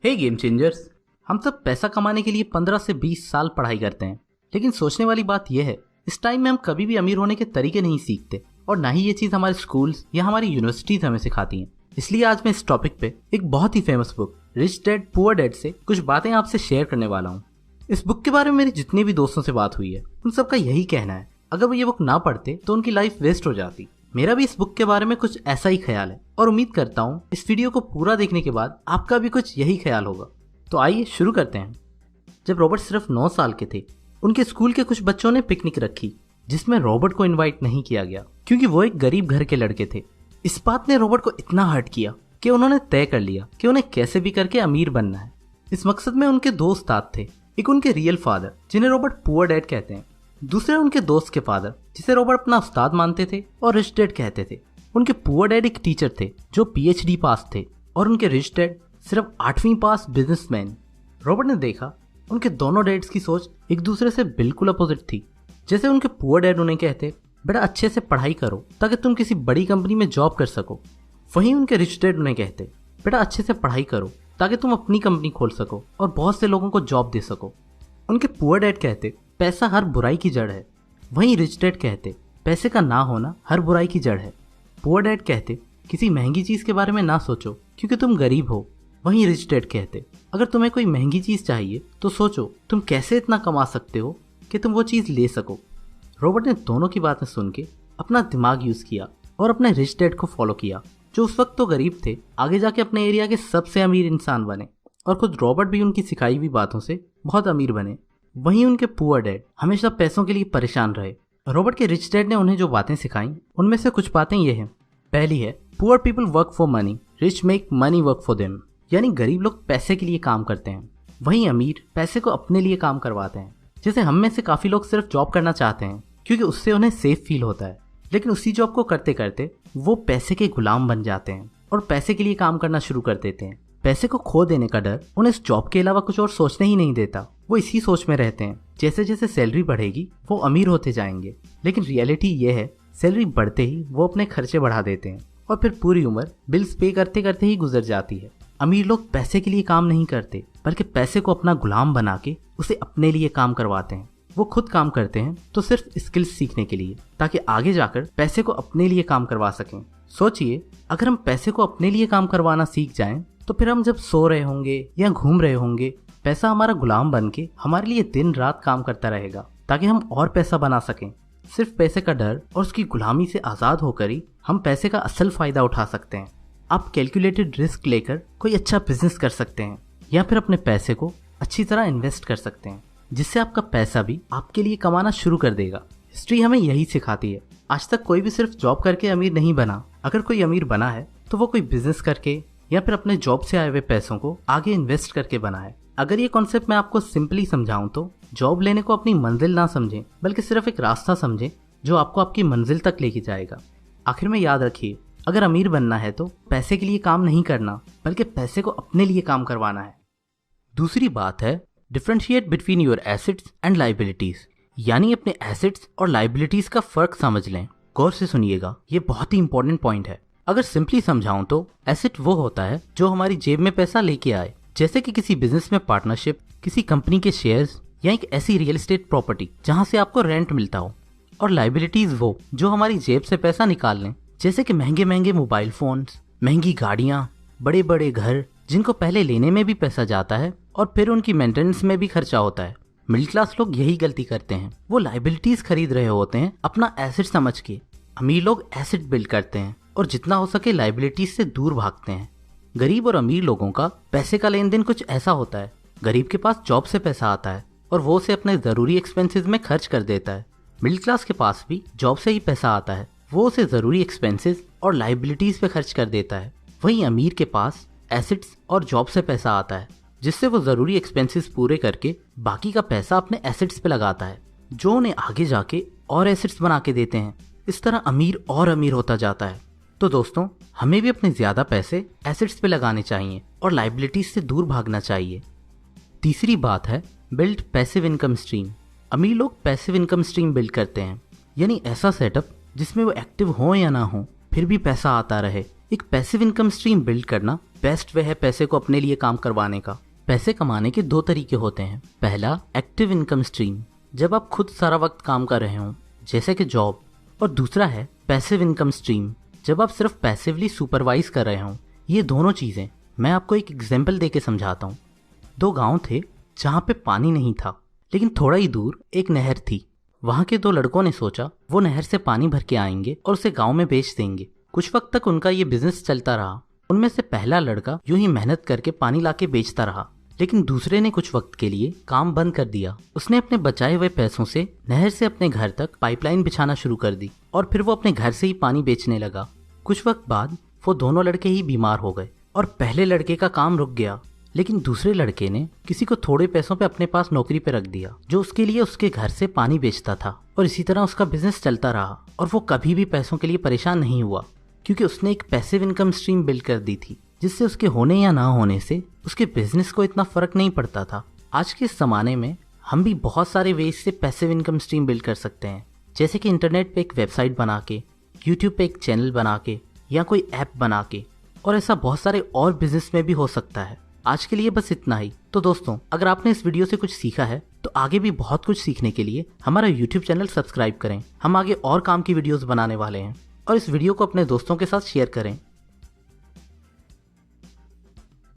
हे game changers, हम सब पैसा कमाने के लिए 15 से 20 साल पढ़ाई करते हैं, लेकिन सोचने वाली बात यह है इस टाइम में हम कभी भी अमीर होने के तरीके नहीं सीखते और ना ही ये चीज़ हमारे स्कूल्स या हमारी यूनिवर्सिटीज हमें सिखाती हैं। इसलिए आज मैं इस टॉपिक पे एक बहुत ही famous book rich dad poor dad से कुछ बातें आपसे शेयर करने वाला हूँ। इस बुक के बारे में मेरी जितने भी दोस्तों से बात हुई है उन सबका यही कहना है, अगर वो ये बुक ना पढ़ते तो उनकी लाइफ वेस्ट हो जाती। मेरा भी इस बुक के बारे में कुछ ऐसा ही ख्याल है और उम्मीद करता हूँ इस वीडियो को पूरा देखने के बाद आपका भी कुछ यही ख्याल होगा। तो आइए शुरू करते हैं। जब रॉबर्ट सिर्फ 9 साल के थे, उनके स्कूल के कुछ बच्चों ने पिकनिक रखी जिसमें रॉबर्ट को इनवाइट नहीं किया गया क्योंकि वो एक गरीब घर के लड़के थे। इस बात ने रॉबर्ट को इतना हर्ट किया कि उन्होंने तय कर लिया कि उन्हें कैसे भी करके अमीर बनना है। इस मकसद में उनके दो उस्ताद थे, एक उनके रियल फादर जिन्हें रॉबर्ट पुअर डैड कहते हैं, दूसरे उनके दोस्त के फादर जिसे रॉबर्ट अपना उस्ताद मानते थे और रिच डैड कहते थे। उनके पुअर डैड एक टीचर थे जो PhD पास थे और उनके रिच डैड सिर्फ 8वीं पास बिजनेसमैन। रॉबर्ट ने देखा उनके दोनों डैड्स की सोच एक दूसरे से बिल्कुल अपोजिट थी। जैसे उनके पुअर डैड उन्हें कहते, बेटा अच्छे से पढ़ाई करो ताकि तुम किसी बड़ी कंपनी में जॉब कर सको, वहीं उनके रिच डैड उन्हें कहते, बेटा अच्छे से पढ़ाई करो ताकि तुम अपनी कंपनी खोल सको और बहुत से लोगों को जॉब दे सको। उनके पुअर डैड कहते, पैसा हर बुराई की जड़ है, वहीं रिच डैड कहते, पैसे का ना होना हर बुराई की जड़ है। पुअर डैड कहते, किसी महंगी चीज़ के बारे में ना सोचो क्योंकि तुम गरीब हो, वहीं रिच डैड कहते, अगर तुम्हें कोई महंगी चीज़ चाहिए तो सोचो तुम कैसे इतना कमा सकते हो कि तुम वो चीज़ ले सको। रॉबर्ट ने दोनों की बातें सुन के अपना दिमाग यूज़ किया और अपने रिच डैड को फॉलो किया जो उस वक्त तो गरीब थे, आगे जाके अपने एरिया के सबसे अमीर इंसान बने और खुद रॉबर्ट भी उनकी सिखाई हुई बातों से बहुत अमीर बने। वहीं उनके पुअर डैड हमेशा पैसों के लिए परेशान रहे। रॉबर्ट के रिच डैड ने उन्हें जो बातें सिखाई उनमें से कुछ बातें ये हैं। पहली है, poor people work for money, rich make money work for them, यानी गरीब लोग पैसे के लिए काम करते हैं, वहीं अमीर पैसे को अपने लिए काम करवाते हैं। जैसे हम में से काफ़ी लोग सिर्फ जॉब करना चाहते हैं क्योंकि उससे उन्हें सेफ फील होता है, लेकिन उसी जॉब को करते करते वो पैसे के गुलाम बन जाते हैं और पैसे के लिए काम करना शुरू कर देते हैं। पैसे को खो देने का डर उन्हें इस जॉब के अलावा कुछ और सोचने ही नहीं देता। वो इसी सोच में रहते हैं जैसे जैसे सैलरी बढ़ेगी वो अमीर होते जाएंगे, लेकिन रियलिटी ये है सैलरी बढ़ते ही वो अपने खर्चे बढ़ा देते हैं और फिर पूरी उम्र बिल्स पे करते करते ही गुजर जाती है। अमीर लोग पैसे के लिए काम नहीं करते बल्कि पैसे को अपना गुलाम बना के उसे अपने लिए काम करवाते हैं। वो खुद काम करते हैं तो सिर्फ स्किल्स सीखने के लिए ताकि आगे जाकर पैसे को अपने लिए काम करवा सकें। सोचिए, अगर हम पैसे को अपने लिए काम करवाना सीख जाएं तो फिर हम जब सो रहे होंगे या घूम रहे होंगे, पैसा हमारा गुलाम बन के हमारे लिए दिन रात काम करता रहेगा ताकि हम और पैसा बना सकें। सिर्फ पैसे का डर और उसकी गुलामी से आज़ाद होकर ही हम पैसे का असल फ़ायदा उठा सकते हैं। आप कैलकुलेटेड रिस्क लेकर कोई अच्छा बिजनेस कर सकते हैं या फिर अपने पैसे को अच्छी तरह इन्वेस्ट कर सकते हैं जिससे आपका पैसा भी आपके लिए कमाना शुरू कर देगा। हिस्ट्री हमें यही सिखाती है। आज तक कोई भी सिर्फ जॉब करके अमीर नहीं बना। अगर कोई अमीर बना है तो वो कोई बिजनेस करके या फिर अपने जॉब से आए हुए पैसों को आगे इन्वेस्ट करके बना है। अगर ये कॉन्सेप्ट मैं आपको सिंपली समझाऊं तो जॉब लेने को अपनी मंजिल ना समझें बल्कि सिर्फ एक रास्ता समझें जो आपको आपकी मंजिल तक लेके जाएगा। आखिर में याद रखिए, अगर अमीर बनना है तो पैसे के लिए काम नहीं करना बल्कि पैसे को अपने लिए काम करवाना है। दूसरी बात है, differentiate between your assets and liabilities, यानी अपने एसेट्स और लाइबिलिटीज का फर्क समझ लें। गौर से सुनिएगा, ये बहुत ही इंपॉर्टेंट पॉइंट है। अगर सिंपली समझाऊं तो एसेट वो होता है जो हमारी जेब में पैसा लेके आए, जैसे कि किसी बिजनेस में पार्टनरशिप, किसी कंपनी के शेयर्स या एक ऐसी रियल एस्टेट प्रॉपर्टी जहां से आपको रेंट मिलता हो। और लाइबिलिटीज वो जो हमारी जेब से पैसा निकाल लें, जैसे कि महंगे महंगे मोबाइल फोन्स, महंगी गाड़ियाँ, बड़े बड़े घर जिनको पहले लेने में भी पैसा जाता है और फिर उनकी मेंटेनेंस में भी खर्चा होता है। मिडिल क्लास लोग यही गलती करते हैं, वो लाइबिलिटीज खरीद रहे होते हैं अपना एसेट समझ के। अमीर लोग एसेट बिल्ड करते हैं और जितना हो सके लाइबिलिटीज से दूर भागते हैं। गरीब और अमीर लोगों का पैसे का लेन देन कुछ ऐसा होता है, गरीब के पास जॉब से पैसा आता है और वो उसे अपने ज़रूरी एक्सपेंसेस में खर्च कर देता है। मिडिल क्लास के पास भी जॉब से ही पैसा आता है, वो उसे ज़रूरी एक्सपेंसेस और लाइबिलिटीज़ पे खर्च कर देता है। वहीं अमीर के पास एसेट्स और जॉब से पैसा आता है जिससे वो ज़रूरी एक्सपेंसेस पूरे करके बाकी का पैसा अपने एसेट्स पे लगाता है जो उन्हें आगे जाके और एसेट्स बना के देते हैं। इस तरह अमीर और अमीर होता जाता है। तो दोस्तों, हमें भी अपने ज़्यादा पैसे एसेट्स पे लगाने चाहिए और लाइबिलिटीज़ से दूर भागना चाहिए। तीसरी बात है, बिल्ड पैसिव इनकम स्ट्रीम। अमीर लोग पैसिव इनकम स्ट्रीम बिल्ड करते हैं, यानी ऐसा सेटअप जिसमें वो एक्टिव हो या ना हो फिर भी पैसा आता रहे। एक पैसिव इनकम स्ट्रीम बिल्ड करना बेस्ट वे है पैसे को अपने लिए काम करवाने का। पैसे कमाने के दो तरीके होते हैं। पहला, एक्टिव इनकम स्ट्रीम, जब आप खुद सारा वक्त काम कर रहे हो जैसे कि जॉब। और दूसरा है पैसिव इनकम स्ट्रीम, जब आप सिर्फ पैसिवली सुपरवाइज कर रहे हो। ये दोनों चीज़ें मैं आपको एक एग्जाम्पल दे के समझाता हूँ। दो गांव थे जहाँ पे पानी नहीं था, लेकिन थोड़ा ही दूर एक नहर थी। वहाँ के दो लड़कों ने सोचा वो नहर से पानी भर के आएंगे और उसे गांव में बेच देंगे। कुछ वक्त तक उनका ये बिजनेस चलता रहा। उनमें से पहला लड़का यूं ही मेहनत करके पानी लाके बेचता रहा, लेकिन दूसरे ने कुछ वक्त के लिए काम बंद कर दिया। उसने अपने बचाए हुए पैसों से नहर से अपने घर तक पाइपलाइन बिछाना शुरू कर दी और फिर वो अपने घर से ही पानी बेचने लगा। कुछ वक्त बाद वो दोनों लड़के ही बीमार हो गए और पहले लड़के का काम रुक गया, लेकिन दूसरे लड़के ने किसी को थोड़े पैसों पे अपने पास नौकरी पे रख दिया, जो उसके लिए उसके घर से पानी बेचता था। और इसी तरह उसका बिजनेस चलता रहा और वो कभी भी पैसों के लिए परेशान नहीं हुआ, क्योंकि उसने एक पैसिव इनकम स्ट्रीम बिल्ड कर दी थी, जिससे उसके होने या ना होने से उसके बिजनेस को इतना फर्क नहीं पड़ता था। आज के इस जमाने में हम भी बहुत सारे वेज से पैसिव इनकम स्ट्रीम बिल्ड कर सकते हैं, जैसे कि इंटरनेट पे एक वेबसाइट बना के, यूट्यूब पे एक चैनल बना के, या कोई ऐप बना के, और ऐसा बहुत सारे और बिजनेस में भी हो सकता है। आज के लिए बस इतना ही। तो दोस्तों, अगर आपने इस वीडियो से कुछ सीखा है तो आगे भी बहुत कुछ सीखने के लिए हमारा यूट्यूब चैनल सब्सक्राइब करें। हम आगे और काम की वीडियोस बनाने वाले हैं, और इस वीडियो को अपने दोस्तों के साथ शेयर करें